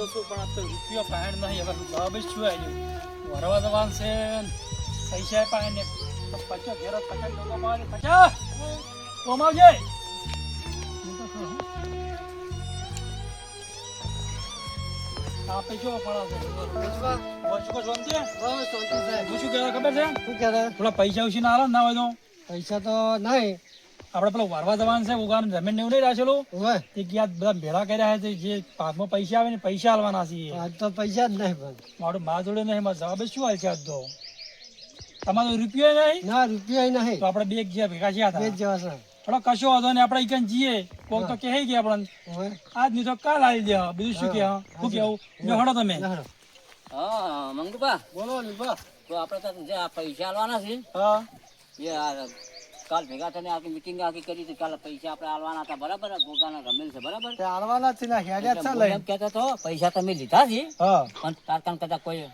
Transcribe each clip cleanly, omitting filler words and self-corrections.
તો શું પણ આ તો રૂપિયો પાણી નહીં હવે જવાબ જ શું આવ્યું વરવા જવાન છે પૈસા પાણી ને પચો ઘેરો પચાસ લોકો મારી પચાસ કોમાવજે આપે જો થોડા પૈસા ઉછી ના ના હોય તો પૈસા તો નહીં આપડે પેલો વારવા જવાનું છે ઉગાન જમીન ને એવું નહીં રાખેલું તે ગયા બધા ભેળા કર્યા છે જે પાકમાં પૈસા આવે ને પૈસા આલવાના છે આજ તો પૈસા જ નહીં પણ મારું મા જોડે નહીં મારો જવાબ શું હાલ છે આજ તો તમારો રૂપિયો નહીં ના રૂપિયા નહીં તો આપડે બે ગયા ભેગા થયા બે જ હતા જવા થોડો કશો હતો ને આપડે ઈકન જઈએ કોક તો કહે ગયા આપણને આજ નહીં તો કાલ આવી દે બીજું શું કે શું કેવું જો હડો તમે હા મંગુબા બોલો લીપા તો આપણે તો જે આ પૈસા આલવાના છે હા એ કાલ ભેગા થઈને આખી મિટિંગ આખી કરી હતી કાલે પૈસા આપણે આલવાના હતા બરાબર ગોગાના રમેલ છે બરાબર તે આલવાના છે ને હેડ્યા છે હું લઈ એમ કહેતો હતો પૈસા તમે લીધા છે હા પણ તારકાન કદાચ કોઈ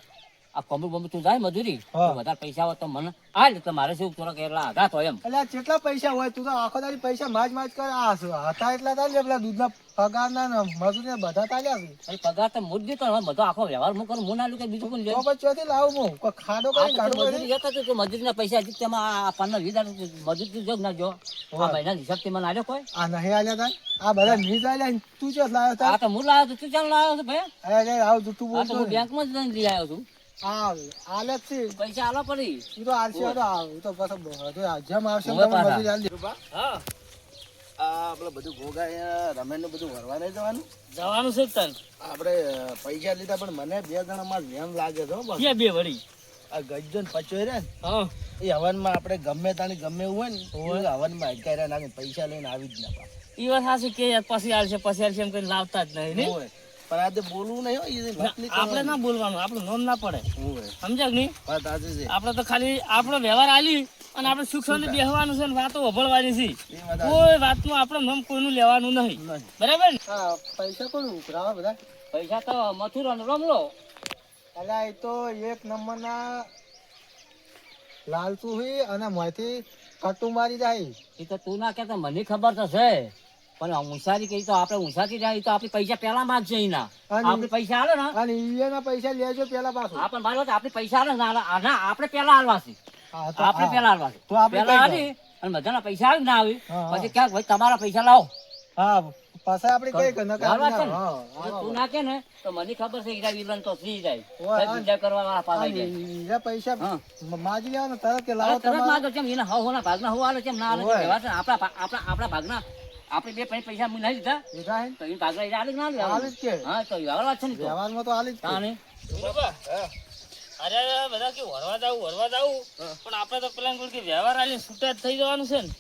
આ કોમ્બુ બોમ્બુ તું જાય મજૂરી હા. તો વધારે પૈસા હોય તો મને આ જ તમારે શું થોડાક એટલા આઘાત હોય એમ એટલે કેટલા પૈસા હોય તું તો આખો દાડી પૈસા માજ કર આ હતા એટલા તાલ્યા પેલા દૂધના પગારના ને મજૂરી બધા તાલ્યા છે અરે પગાર તો મુજ દીધો હવે બધો આખો વ્યવહાર હું કરું હું ના લઉં કે બીજું કોઈ લે તો પછી ચોથી લાવું હું કોઈ ખાડો કરી ગાડો મજૂરી જતા તો મજૂરીના પૈસા હજી તેમાં આ 15-20 મજૂરી જો ના જો આ મહિના હિસાબ તે મને આલ્યો કોઈ આ નહીં આલ્યા તા આ બધા નહીં આલ્યા ને તું ચો લાવ્યો તા આ તો હું લાવ્યો તું ચાલ લાવ્યો છે ભાઈ અરે આવ તું આ તો બોલતો હું બેંકમાં જ લઈને લઈ આવ્યો છું આ આલે છે પૈસા આલવા પડી ઈ તો આલશે તો ઈ તો પછી જેમ આવશે હવે તમે પાછા. મજૂરી આલી દે હા આપણે બધું ભોગા રમેન નું બધું ભરવા નહીં જવાનું જવાનું છે તન આપણે પૈસા લીધા પણ મને બે જણા માં એમ લાગે છે હો બસ. કે બે વળી આ ગજ્જો ને પચોય રે ને, હા એ હવનમાં આપણે ગમે તાણી ગમે એવું હોય ને એ હવનમાં અટકાઈ નાખે પૈસા લઈને આવી જ ના પાછા. ઈ વાત સાચી કે યાર પછી આલશે એમ કરીને લાવતા જ નહીં ને હોય. પણ આજે બોલવું નહીં હોય, એ વાત નહીં આપણે ના કરવાની. બોલવાનું આપણું નામ ના પડે હોય. સમજ્યા કે નહીં વાત સાચી છે. આપણે તો ખાલી આપણો વ્યવહાર આલી અને આપણે સુખ શાંતિ બેહવાનું છે ને વાતો વભળવાની છે એ વાત કોઈ વાતનું આપણે નામ કોઈનું લેવાનું નહીં નહીં. બરાબર ને હા પૈસા કોણ ઉઘરાવા બધા પૈસા તો મથુરાનો રમલો અલ્યા એ તો એક નંબરના લાલચુ હોય અને મોંથી કટુ મારી જાય એ તો તું ના કહેતો મને ખબર તો છે પણ ઊંસારી કહી તો આપણે ઊંસાથી જાય તો આપણે પૈસા પહેલા માંગશે એના અને- આપણે પૈસા આલે ને અને ઈના પૈસા લેજો પેલા પાછું હા પણ મારી વાત આપણે પૈસા આલે ને ના આપણે પહેલા હાલવા છે હા, તો આપણે હા. પહેલા હાલવા છે તો આપણે પહેલા કઈ હાલી અને બધાના પૈસા આવે ને ના આવે હા, હા. પછી ક્યાંક ભાઈ તમારા પૈસા લાવો હા પાછા આપણે કઈ કે નકા બરાબર છે ને? હા, જો હા. તું ના કે ને તો મને ખબર છે હીરા વિલન તો થઈ જાય ઓય, સાહેબ હા. વિચાર કરવા વાળા પાસ આવી અને જાય ઈના પૈસા હા. માજી લેવા ને તરત કે અરે લાવો તરત તમારે માગો કેમ એના હોના ભાગના હું આલે કેમ ના આલે ઓય. કેવા છે આપણા ભાગના આપણે બે પૈસા હું નહીં લીધા લીધા હે તો એ ભાગના એ આલે કે ના આલે? આલે જ કે હા તો વ્યવહાર વાત છે ને તો વ્યવહારમાં તો આલી જ કે. તાને અરે બધા કે વરવા જાવું પણ આપણે તો પેલા કે વ્યવહાર આલી છૂટા થઈ જવાનું છે ને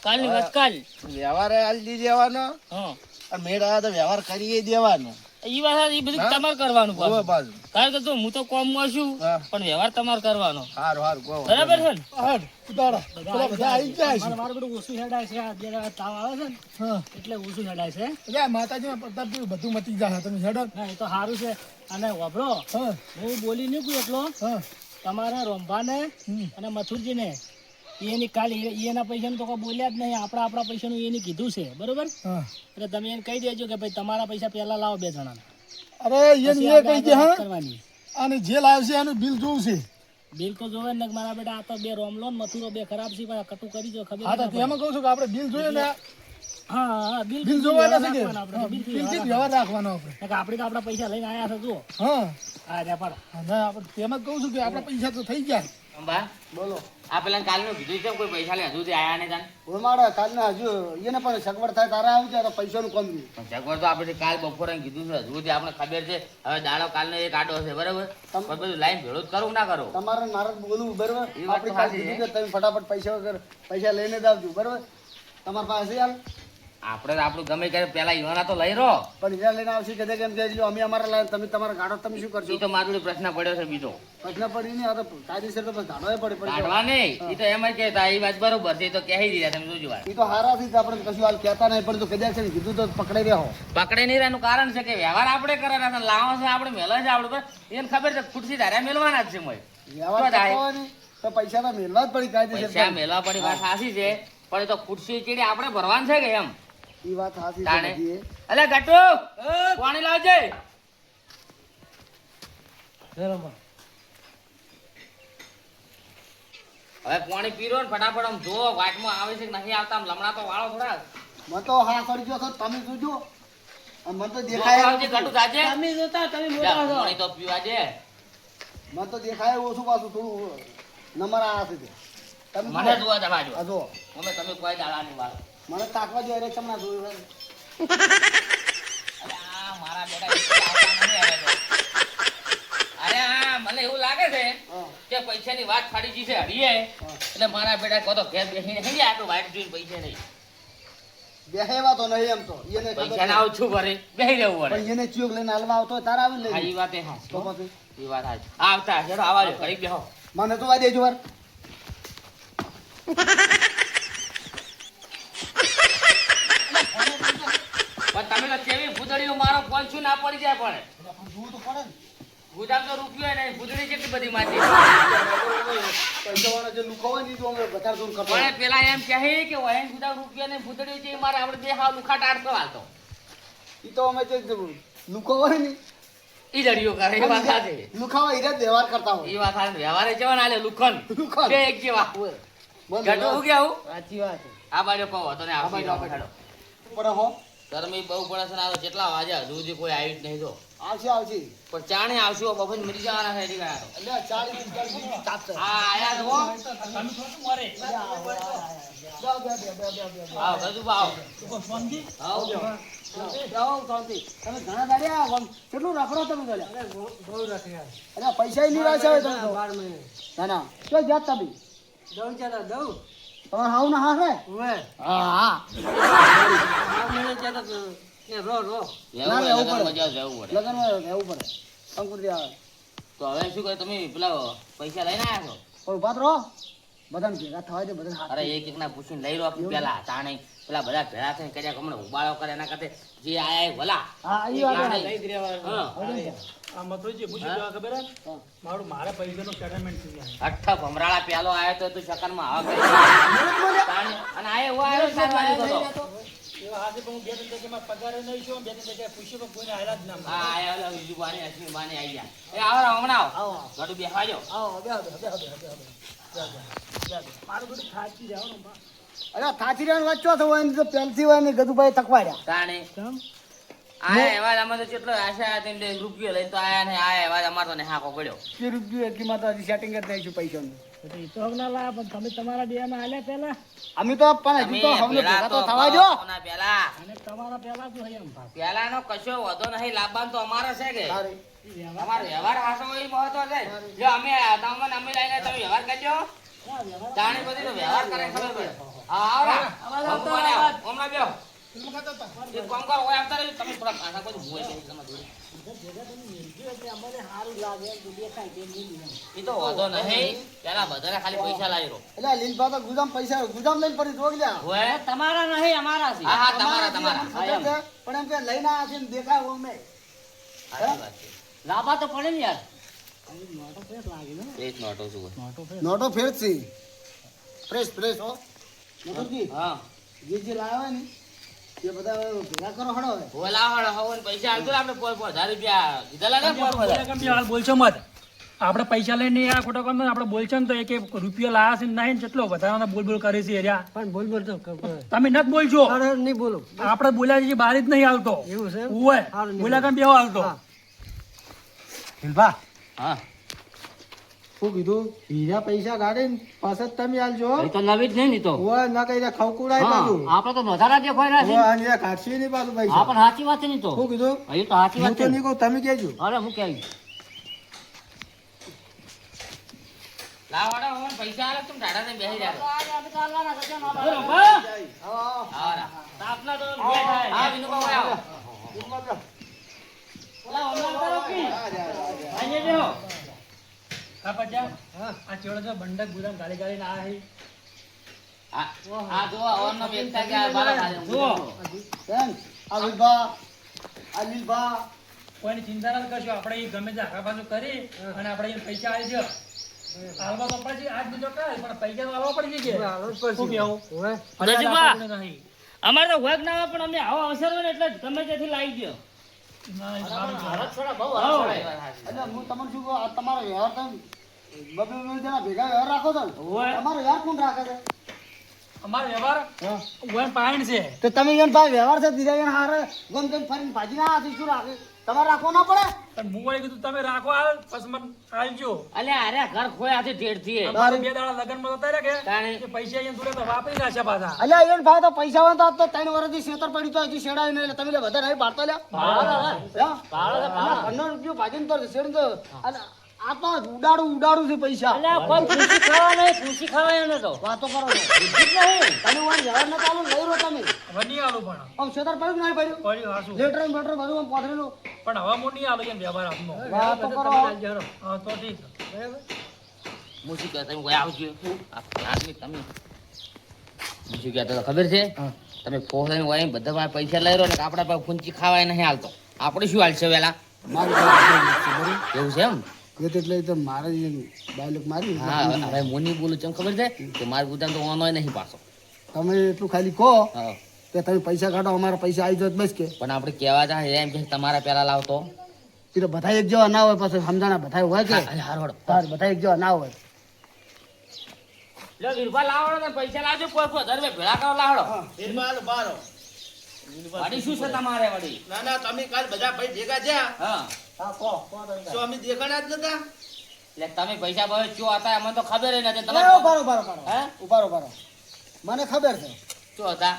કાલની વાત કાલ વ્યવહાર આલી દેવાનો હા અને મેળ આવે તો વ્યવહાર કરીએ દેવાનો. ઈ વાત એ બધું હા? તમારે કરવાનું હોય પાછું. પાછું. કારણ કે જો હું તો કોમમાં છું હા. પણ વ્યવહાર તમારે કરવાનો હારું હારું કહો. બરાબર છે ને હટ, ઉતારો. પેલા બધા આવી જાય છે મારું બધું ઓછું હેડાય છે આ બે દાડા તાવ આવે છે ને હા એટલે ઓછું હેડાય છે એટલે માતાજી પ્રતાપ બધું મતી જાય તમે હેડો ના એ તો સારું છે અને વાપરો હા હું બોલી નહીં કોઈ એટલો હા તમારે રોંભાને હમ. અને મથુરજીને એની કાલ એના પૈસાનું તો કોઈ બોલ્યા જ નહીં આપણા પૈસાનું એને કીધું છે બરોબર હા એટલે તમે એને કહી દેજો કે ભાઈ તમારા પૈસા પહેલા લાવો બે જણાના અરે પછી એ આપણે કહી દે આગળ વાત હા કરવાની અને જે લાવશે એનું બિલ જોવું છે બિલ તો જોવે ને કે મારા બેટા આ તો બે રોમલો ને મથુરો બે ખરાબ છે પણ આ કટુ કરી જો ખબર હા તો ના પડે. તેમાં કહું છું કે આપણે બિલ જોઈએ ને હા બિલ જોવાના છે કે આપણે હા, બિલથી બિલથી જ વ્યવહાર વ્યવહાર રાખવાનો આપણે રાખવાનો. આપણે તો આપણા પૈસા લઈને આયા છે જુઓ હા હા રે પણ અને આપણે તેમાં કહું છું કે આપણા પૈસા તો થઈ જાય અંબા બોલો આ પેલા કાલનું કીધું છે કોઈ પૈસા લે હજુ આયા ને જાન મારે કાલના હજુ એને પણ સગવડ થાય તારા આવી જાય તો પૈસાનું કમ નહીં જગવડ તો આપણે કાલ બપોરે કીધું છે હજુ આપણે ખબર છે હવે દાડો કાલનો એક આડો છે બરાબર પણ બધું લાઈન ભેળું જ કરું ના કરું તમારે મારે બોલવું બરાબર એ વાત તો આપણે કાલ સાચી કીધું કે તમે ફટાફટ પૈસા લઈને જ આવજો બરાબર તમારી પાસે હાલ આપણે તો આપણું ગમે ત્યારે પેલા ઈવાના તો લઈ રહો પણ હીરા લઈને આવશે કે કેમ કે જો અમે અમારા લાવે તમે તમારા ગાડો તમે શું કરશો એ તો મારું જોડે પ્રશ્ન પડ્યો છે બીજો પ્રશ્ન પડી નહીં આ તો કાયદેસર તો ધાડવા પડે પણ કાઢવા નહીં એ તો એમ જ કહેતા એ વાત બરોબર છે એ તો કહી દીધા તમે જોજો વાત એ તો હારાથી જ આપણે કશું હાલ કહેતા નહીં પણ તો કદાચ છે ને કીધું તો પકડાઈ રહ્યો પકડે નહીં એનું કારણ છે કે વ્યવહાર આપણે કરેલા છે લાવો છે આપણે મેલા છે આપણે પર એને ખબર છે ખુરશી ધાર્યા મેલવાના જ છે મોય વ્યવહાર તો થાય. કરતો હોય ને તો પૈસા તો મેળવા જ પડી કાયદેસર પૈસા મેલવા પડી વાત સાચી છે પણ એ તો ખુરશી ચીડી આપણે ભરવાનું છે કે એમ એ વાત સાચી છે તાણે બધી એ. અલે ગટુ પાણી લાવજે હવે પાણી પીરો ને ફટાફટ આમ જો વાટમાં આવે છે કે નહીં આવતા આમ લમણા તો વાળો થોડા મને તો હા કરી ગયો છો તમે જોજો અને મને તો જો દેખાય આવજે ઘટું જાજે તમે જોતા તમે જા, મોટા છો પાણી તો પીવા દે મને તો દેખાય ઓછું પાછું થોડું નંબર આ છે તમે મને જોવા દવા જો આ જો અમે તમે કોઈ દાડા ની વાત મને તાકવા જો અરે તમને જોયું અરે આ મારા બેટા એકલા આવતા નહીં આવે તો. અરે આ મને એવું લાગે છે કે પૈસાની વાત ફાડી ગઈ છે હરીએ એટલે મારા બેટા કહો તો ઘેર બેસીને હે આટલું વાઈટ જોઈને પૈસા નહીં બેહેવા તો નહીં એમ તો એને ખબર પૈસા છે. ના આવું છું ભરે બેસી રહેવું પડે પણ એને ચિયોગ લઈને હાલવા આવતો હોય તારે આવીને હા લઈ ઈ વાત એ હા તો પછી ઈ વાત હા આવતા હશે તો આવા જો ઘડી બેહો મને તો વાદે જો વાર પણ તમે તો કેવી ભૂતળીઓ મારો ફોન શું ના પડી જાય પણ જોવું તો પડે ને ગુજામ તો રૂપિયો નહીં ભૂતળી કેટલી બધી માટી પૈસાવાળા જે લુખો હોય ને એ તો અમે વધારે દૂર કરતો પણ પેલા એમ કહે કે વહેન ગુજામ રૂપિયો ને ભૂતળી છે મારે આપણે બે હાવ લુખા ટાળતો હાલતો એ તો અમે જે લુખો હોય ને ઈ લડીઓ કરે એ વાત સાચી લુખાવા હીરા જ વ્યવહાર કરતા હોય ઈ વાત સાચી વ્યવહારે જવા ના લે લુખન લુખન. બે એક જેવા બોલ ગટુ હું કેવું સાચી વાત છે આ બાજુ કહો તો ને આ આપી બાજુ દો આપણે. હેડો પડે હો ગરમી બહુ પડે છે ને આ તો જેટલા વાગ્યા હજુ સુધી કોઈ આવ્યું જ નહીં તો આવશે આવશે પણ ચાણે આવશું બફન મરી જવાના છે એની ગયા તો એટલે 40 ચાપશે આ આયા તો તમે થોડું મરે આવ બધું આવ શાંતિ આવ તમે ઘણા દાડ્યા આમ કેટલું રખડો તમે તો લ્યા? અરે પૈસા ની રાશ આવે તમે તો. ના ના તો જાત તમે તમારે હાવ ના હા હે હા હા રહેવું ના, પડે, રહેવું લગનમાં પડે. જાઓ, રહેવું પડે. લગનમાં રહેવું પડે અંકુર આવે તો હવે શું કરે તમે પેલા પૈસા લઈને આવ્યા છો પણ ઉભા તો રહો બધાને ભેગા થવા દે બધાને હાથ અરે એક એક ના પૂછીને લઈ લો કે પેલા તાણે પેલા બધા ભેળા થઈને કર્યા હમણાં ઉબાળો કરે એના કરતા જે આયા એ ભલા હા એ વાત હા. હા. આ મતલબ પૂછી દેવા ખબર હે? મારું મારા પૈસાનું સેટલમેન્ટ થઈ જાય અઠ્ઠા ભમરાળા પ્યાલો આવ્યો તો તું શકનમાં આવા કરી તાણે અને આ એવો આવ્યો સાત વાગે તો એવા હાથે પણ હું બે ત્રણ જગ્યામાં પગારે નહીં છું બે ત્રણ જગ્યાએ પૂછ્યું પણ કોઈને આયલા જ ના મળે. આ આયા ઓલા વિજુ બાની અશ્વિન બાની આવી ગયા એ આવો હમણાં આવો ગડું બેસવા જો મારું બધું થાકી જાવ ને બા. અરે થાચી રહેવાનું વાંચો તો હોય ને તો પેલથી હોય ને ગદુભાઈ તકવાડ્યા તાણે આયા એવા જ અમે તો કેટલો આશા હતી ને રૂપિયો લઈને તો આયા ને આયા એવા જ અમાર તો ને હાકો પડ્યો કે રૂપિયો એટલી માં તો હજી સેટિંગ જ નહીં છું પૈસાનું એટલે ઈ તો હવે ના લાયા પણ તમે તમારા ડેમાં આલ્યા પહેલા અમે તો પણ હજુ તો તમે હમને પેલા ભેગા તો તો થવા દો કોના પેલા અને તમારા પહેલા તો હે એમ ભાગ. પેલાનો કશો વધો નહીં લાભવાન તો અમારો છે કે સારી. તમારો વ્યવહાર હાસો એ મહત્વ છે જો અમે તમને અમે લઈને તમે વ્યવહાર કરજો જાણી બધી તો વ્યવહાર કરે ખબર પડે હા આવડા હમણાં આવો હમણાં બેહો એક કામ કરો ઓય આવતા રહેજો તમે થોડા પાછા કોઈ ભૂલ કરી તમે જોડે ઈ તો વધો નહીં પેલા બધાને ખાલી પૈસા લાવી રહો એટલે આ લીલભા તો ગુદામ પૈસા ગુદામ લઈને પડી રોગ લ્યા હોય તમારા નહીં અમારા છે હા હા તમારા તમારા ખબર છે? પણ એમ કે લઈને આવ્યા છે ને દેખાય ઓમ નહીં. સાચી વાત છે લાભા તો પડે ને યાર એક નોટો શું હોય નોટો ફેર છે ફ્રેશ ફ્રેશ હો નોટોજી હા જે લાવ્યા હોય ને એ બધા ભેગા કરો હળો હવે બોલા હળ હવન પૈસા આવતો આપણે 5,000 રૂપિયા દીધેલા ને 5,000 કેમ કે હાલ બોલશો મત આપણે પૈસા લઈને આ ખોટો કામ આપણે બોલશો ને તો એક એક રૂપિયો લાયા છે ને નહીં ને કેટલો વધારાના બોલ બોલ કરે છે એરિયા પણ બોલ બોલ તો તમે નથી બોલશો નહીં બોલો આપણે બોલ્યા છે બહાર જ નહીં આવતો એવું છે એમ? ઓય હારું નહીં બોલ્યા કેમ બેહો આવતો લીલભા હા શું કીધું હીરા પૈસા ગાડી ને પાછા જ તમે આલજો હો. તો નવી જ નહીં તો ઓય ના કઈ ખવકુડાય પાછું આપણે તો વધારા જે કોઈ ઓય અને કાઢશી નહીં પાછું પૈસા સાચી વાત નહીં તો શું કીધું અહીં તો સાચી હું તો નહીં કહું તમે કહેજો અરે હું કહી લાવાડા હવન પૈસા આલે તું ઢાડા ને બેહી જા આવરા આપના તો હા વિનુ બાબા આવો આ ચેવડો જો બંડક ગુદામ ગાલી ગાલીને આ હે આ જો અવન નો વ્યક્તા કે બાલા ખાલે જુઓ. કેમ આ લીલભા કોઈની ચિંતા ના કરશો આપણે ઈ ગમે તે આખા પાછું કરી અને આપણે ઈ પૈસા આવી દો હાલવા તો પડશે આજ બીજો કાલ પણ પૈસા તો હાલવા પડી જશે શું કેવું નજીબા. નહીં અમારે તો વર્ક ના આવે પણ અમને આવો અવસર હોય ને એટલે ગમે ત્યાંથી લાવી દો ના, એ સારું છે. હરખ છોડા બહુ હરખ છોડા એ વાત સાચી. એટલે હું તમને શું કહું, આ તમારો વ્યવહાર તમે બબે જણા ભેગા વ્યવહાર રાખો છો ને, ઓય. તમારો વ્યવહાર કોણ રાખે છે? અમારો વ્યવહાર ઓય પાણી છે. તો તમે એને ભાઈ વ્યવહાર છે દીધા એને હારે ગમ તેમ ફરીને ભાજી ના હાથી શું રાખે? તમારે રાખવો ના પડે? પણ હું વળી કીધું તમે રાખો હાલ પછી મને આલજો. અલ્યા અરે ઘર ખોયાથી ઢેરથી એ. અમારે 2 દાડા લગનમાં જતા રહ્યા કે તાણે. એ પૈસા અહીંયા જોડે તો વાપરી નાખ્યા પાછા. અલ્યા એને ભાઈ તો પૈસા વાળા તો 3 વર્ષથી શેતર પડ્યું તો હજી શેડાય નહીં, એટલે તમે લે બધા નહીં પાડતા લ્યા. ઘરનો રૂપિયો ભાજીને તો શેડ તો અને આ તો ઉડાડું છે પૈસા. અલ્યા કોઈ ખુશી ખાવા નહીં, ખુશી ખાવા એને તો. વાતો કરો છો. તમે વાળ વ્યવહાર ના ચાલુ લઈ રહ્યો તમે. હવે નહીં આલું પણ. આમ શેતર પડ્યું કે નહીં પડ્યું? પડ્યું હાસું. લેટર બેટર બધું આમ પથરેલું. પણ હવે હું નહીં આલું એમ વ્યવહાર આપનો. વાતો કરો. હા તો ઠીક. હું શું કહેતો તમે કોઈ આવજો. આદમી તમે હું શું કહેતો હતો ખબર છે? તમે પોસાઈને હોય ને બધા પાસે પૈસા લઈ રહ્યો ને આપણા પાસે ફૂંચી ખાવાય નહીં હાલતો. આપણે શું હાલશે વેલા? મારી પાસે એવું છે એમ? એટલે તો મારે ડાયલોગ મારી હા હવે હું નહીં બોલું ચમ ખબર છે કે મારું ગુદામ તો ઓનોય નહીં પાછો. તમે એટલું ખાલી કહો હા કે તમે પૈસા કાઢો, અમારા પૈસા આવી જાય બસ કે. પણ આપણે કહેવા જાય એમ કે તમારા પેલા લાવતો. એ તો બધા એક જેવા ના હોય, પછી સમજાણા બધા હોય કે હારવડ તાર બધા એક જેવા ના હોય. લો વીરભા લાવડો ને પૈસા લાવજો કોઈ કોઈ ધરવે ભેળા કરો લાવડો. વડી શું છે તમારે વડી? ના ના તમે કાલ બધા ભાઈ ભેગા થયા હા હા કહો તો અમે દેખાડા જ નતા. એટલે તમે પૈસા બહુ ચો હતા અમને તો ખબર ય નથી. તમે હે ઉભારો મને ખબર છે ચો હતા?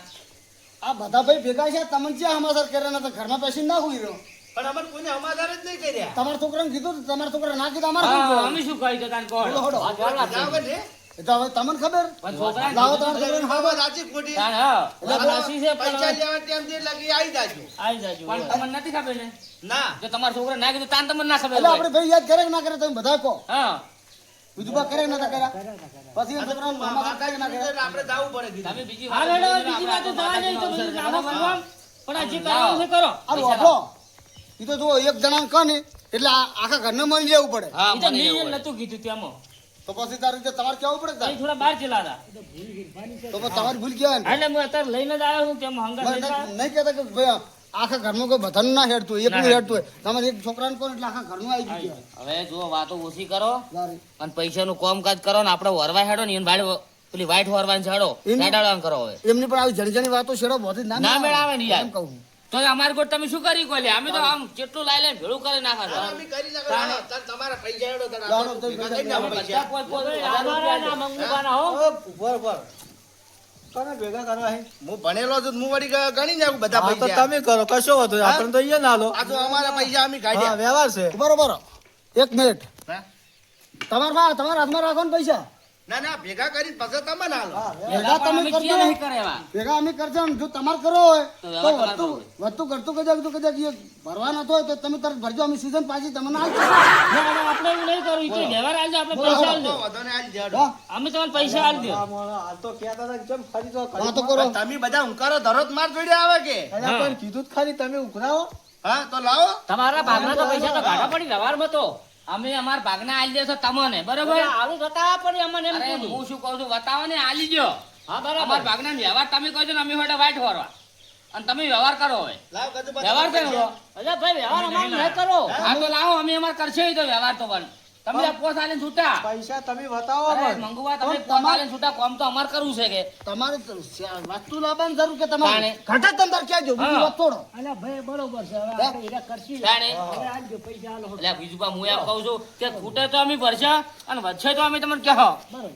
આ બધા ભાઈ ભેગા છે, તમને જ્યાં હમાસર કર્યા નતા, ઘરમાં બેસી ના હુઈ રહ્યો. પણ અમને કોઈને સમાધાન જ નહીં કર્યા. તમારા છોકરાને કીધું તો તમારા છોકરા ના કીધું, અમારે શું હા, કહેવાનું? અમે શું કહી તો તાન કોણ? હોડો. વાત બોલવા જ જાવ નહીં. ને. એ તો હવે તમને ખબર. પણ છોકરાને લાવો કીધું તમારા છોકરાને હા, વાત સાચી ખોટી. તાન હા. એટલે રાશિ છે પણ પૈસા લેવા ટાઈમ જે લાગી આવી જાજો. આવી જાજો. પણ તમને નથી ખબર ને? ના જો તમારા છોકરા ના કીધું તાન તમને ના ખબર એટલે હોય. આપણે ભાઈ યાદ કરે કે ના કરે તમે બધા કહો. હા બીજું બા કરે કે નતા કર્યા? પછી એ છોકરાને હમાસર કરે કે ના કરે? આપણે જવું પડે કીધું. તમે બીજી હા, વાત મેડમ, બીજી વાત તો જવા દે, તો બધું લાવો કરવા. પણ આ જે કરવાનું છે કરો. આ વાપરો. એ તો જુઓ એક જણાને કહે ને એટલે આખા ઘરને મળી લેવું પડે. હા ઈ તો મને મેં એવું હોય. નતું કીધું ત્યાંમાં. તો પછી તારી રીતે તમારે કેવું પડે તારે? અહીં થોડા બહાર ચલા હતા. તો પછી તમારી ભૂલ કહેવાય ને. એટલે હું અત્યારે લઈને જ આવ્યો છું તેમાં હંગાત નહીં લેતા. નહીં કહેતા કે ભાઈ આખા ઘરમાં કોઈ બધાનું ના હેડતું હોય, એકલું હેડતું હોય. તમારે એક છોકરાને કહો ને એટલે આખા ઘરનું આવી ગયું કહેવાય. હવે જો વાતો ઓછી કરો સારી. અને પૈસાનું કામકાજ કરો ને આપણે વરવા હેડો ને એને ભાડે પેલી વાઈટ વરવાની ઝાડો એની- હેડાડવાનું કરો હવે. એમની પણ આવી જણી જણી વાતો છેડો બધી ના મેળાવે ને યાર. એમ કહું છું. તો અમારે કોઈ તમે શું કરી કોઈ અમે તો આમ કેટલું લાઈ લઈને ભેળું કરી નાખા છો. અમે કરી નાખો. હા, તાર તમારા પૈસા હેડો તાર લાવો, આપણે તમે ભેગા થઈને આપણે બધા પૈસા. કોઈ અમારા ના મંગુબાના હો. ઉભર. તમે ભેગા કરવા હે? હું ભણેલો છું, હું વળી ગણી નાખું બધા હા તો પૈસા. તમે કરો કશો વાંધો નહીં. આપણે તો અહીંયા ના લો. આ તો અમારા પૈસા અમે હા કાઢ્યા. વ્યવહાર છે. બરોબર. એક મિનિટ. હા? તમારા હાથમાં રાખો ને પૈસા. ના ના ભેગા કરીને પછી તમે ના લો. ભેગા તમે અમે કરજો. ક્યાં નહીં કરે એવા. ભેગા અમે કરજો ને જો તમારે કરવો હોય તો તો વ્યવહાર તમારે વધતું કરતું કદાચ એ ભરવા નતો હોય તો તમે તરત ભરજો, અમે સીઝન પાછી તમને આપીશું. ના, ના, આપણે એવું નહીં કરવું. ઈ તો વ્યવહાર આલજો, આપણે પૈસા આલજો. વાંધો નહીં, આલી દેજો. હા, અમે તમને પૈસા આલજો. આ મોણો હાલ તો કહેતા હતા કે કેમ ખરી તો વાતો કરો. તમે બધા હુંકારો ધરો જ માર જોડે આવે કે અલ્યા પણ કીધું જ ખરી તમે ઉઘરાવો. હા તો લાવો. તમારા ભાગના તો પૈસા તો કાઢા પડી વ્યવહારમાં તો અમે અમારા ભાગના આલી દેશો તમને બરોબર. આવું બતાવવા પડે અમને એમ અરે કીધું. હું શું કહું છું બતાવો ને આલી દો. હા, બરાબર. અમારા ભાગના વ્યવહાર તમે કહો છો ને અમે હોડે વાઈટ વરવા અને તમે વ્યવહાર કરો હવે. લાવ કદું બધા વ્યવહાર છે પૈસા. અલ્યા ભાઈ, વ્યવહાર અમારો નહીં કરો. હા તો લાવો અમે અમાર કરશે ઈ તો વ્યવહાર તો પણ તમે આ પોસ આલીને છૂટા. પૈસા તમે બતાવો અરે પણ. મંગુવા તમે પણ પોસ તમારે- આલીને છૂટા કોમ તો અમાર કરવું છે કે તમારે તો વસ્તુ લાવવાની જરૂર કે તમારે તાણે. ઘટે જ તમે કહેજો, બીજી હા. વાત છોડો. અલ્યા ભાઈ, બરોબર છે. હવે આપણે એરા કરશી. જાણે હવે આલજો પૈસા આલો. એટલે બીજું હું એમ કહું છું કે ખૂટે તો અમે ભરશે અને વધશે તો અમે તમને કહો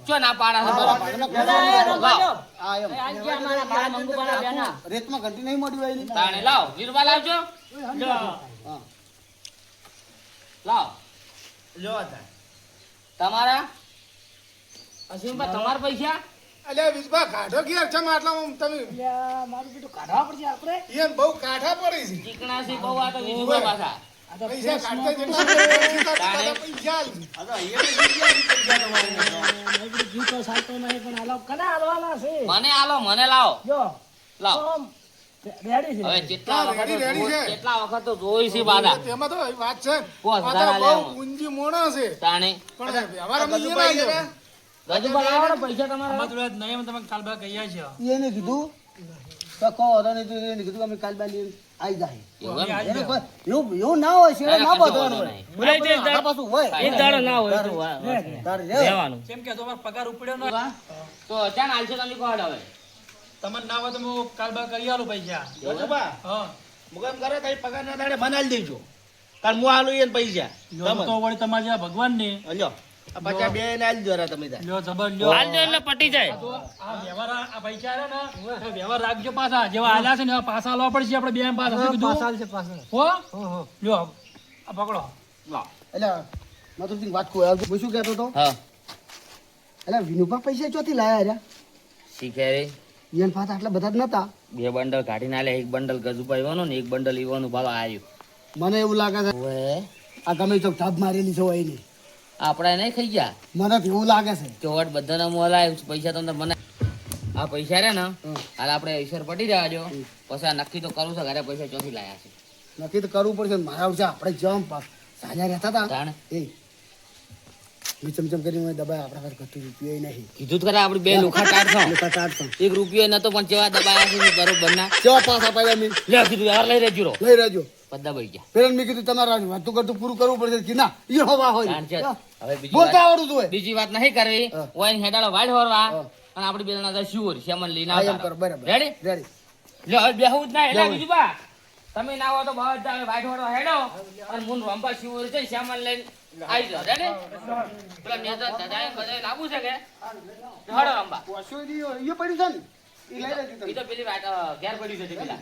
ચો ના પાડા છે હા, બરાબર. ભાગના અલ્યા, એ પૈસા રંગાજો. હા, એમ. એ આલજે અમારા બાળા મંગુબાના બેના. રેતમાં ઘંટી નહીં મળી હોય એની. તાણે લાવ વીરવા લાવજો જો. હા. લાવ લ્યો તાર. તમારા અસીમભાઈ તમારા પૈસા અલ્યા વિજભા કાઢો ઘેર છે આટલામાં તમે અલ્યા, મારું બેટું કાઢવા પડશે આપણે. ઈયન બહુ કાઠા પડી છે. ચીકણા છે બહુ આ તો વીજુભાઈ પાછા આ તો પૈસા કાઢતા જેટલા બધા પૈસા આલજો. આ તો અહીંયા બી ગયા પૈસા તમારે. મારું બેટું જીવ તો ચાલતો નહીં, પણ આલો કના આલવાના છે. મને આલો મને લાવો જો લાવ આમ રેડી છે. હવે કેટલા હા, વખત રેડી, રેડી છે. કેટલા વખત તો જોઈ છે બાદા તેમાં તો વાત છે પોસ આ હજાર તો આલ્યા બહુ ઊંજી મોણો છે તાણે પણ વ્યવહાર આ અમે કદું અહીંયા ભાઈ ના છે લો. ને? ગજુભાઈ લાવો ને પૈસા તમારા. અમારા જોડે નહીં, અમે તમને કાલ બધા કહીએ છીએ. એને કીધું તો કહો વાંધો નહીં, તું એને કીધું અમે કાલ બાર લઈને આવી જાય. એવું એમ? એને કોઈ- એવું ના હોય શેરે ના કશો બાંધવાનું વાંધો હોય. નહીં. બરાબર, આ પાછું હોય. એક દાડો ના હોય તો તારે રહેવાનું. કેમ કે તમારો પગાર ઉપડ્યો ને તો ત્યાં હાલશો તમે કહો હવે. તમને ના હોય તો હું કાલબા કરી આલું પૈસા જોજોબા, હા મુકામ કરે તારી પગારના દાડે મને આલી દેજો. કારણ હું આલું એને પૈસા. લ્યો તો વળી તમારે જેવા ભગવાન ને લ્યો, આ પાછા બે ને આલી દો રા તમે તાર. લ્યો જબર લ્યો હાલ દો એટલે પટી જાય. આ તો આ વ્યવહાર આ પૈસા આલ્યા ને તો વ્યવહાર રાખજો પાછા જેવા આલ્યા છે ને એવા પાછા આલવા પડશે આપણે બે પાછા શું કીધું પાછળ છે પાછળ. હો લ્યો આ પકડો એટલે મથુરસિંહ વાત કહું, હું શું કહેતો હતો? હા એટલે વિનુભા પૈસા ચોથી લાયા રહ્યા? શીખે રે ઈયન પાસે આટલા બધા જ નતા. બે બંડલ કાઢીને આલે, એક બંડલ ગજુભાઈ વાનું ને એક બંડલ ઈવાનું ભાવ આવ્યું. મને એવું લાગે છે ઓએ આ તમે તો ધાબ મારેલી છે હોય એની. આપણે નહીં ખાઈ ગયા મને તો એવું લાગે છે. ચોવટ બધાના મોં લાય પૈસા તમને મને આ પૈસા રે ને હાલ આપણે ઈશ્વર પટી જવા જો પછી આ નક્કી તો કરું છે ઘરે પૈસા ચોથી લાયા છે. નક્કી તો કરવું પડશે. મારા વચ્ચે આપણે જમ સાજા રહેતા હતા જાણે એ ચમચમ કરીને દબાય આપણા ઘર કતું રૂપિયો નહીં. કીધું તો ખરા આપણે બે લુખા કાઢશો. લોકો કાઢતો એક રૂપિયો નતો પણ જેવા દબાયા છે બરોબર ના કેવા પાસ અપાયા મેં લે કીધું યાર લઈ રહેજો લઈ રહેજો. બધા બઈ ગયા. પેલા મેં કીધું તમારા વાતું કરતું પૂરું કરવું પડશે કે ના એ હવા હોય જાણ છે. હવે બીજી બોલતા વાત આવડું જોઈએ. બીજી વાત નહીં કરવી ઓય હેડાળો વાડ હોરવા અને આપણે બેલના દા શ્યોર શ્યામન લઈને હા, એમ આવતા કરો બરાબર રેડી રેડી. લે હવે બેહું જ ના એટલે બીજું બા તમે ના આવો તો બધા વાડ હોરવા હેડો અને મુન રંપા શ્યોર છે શ્યામન લઈને આવી જાઓ રેડી પેલા નેતા દાદાએ બધાએ લાવવું છે કે હડો રંપા પાછું એ પડ્યું છે ને એ લઈ લેજો તમે. ઈ તો પેલી વાત ઘેર પડી છે પેલા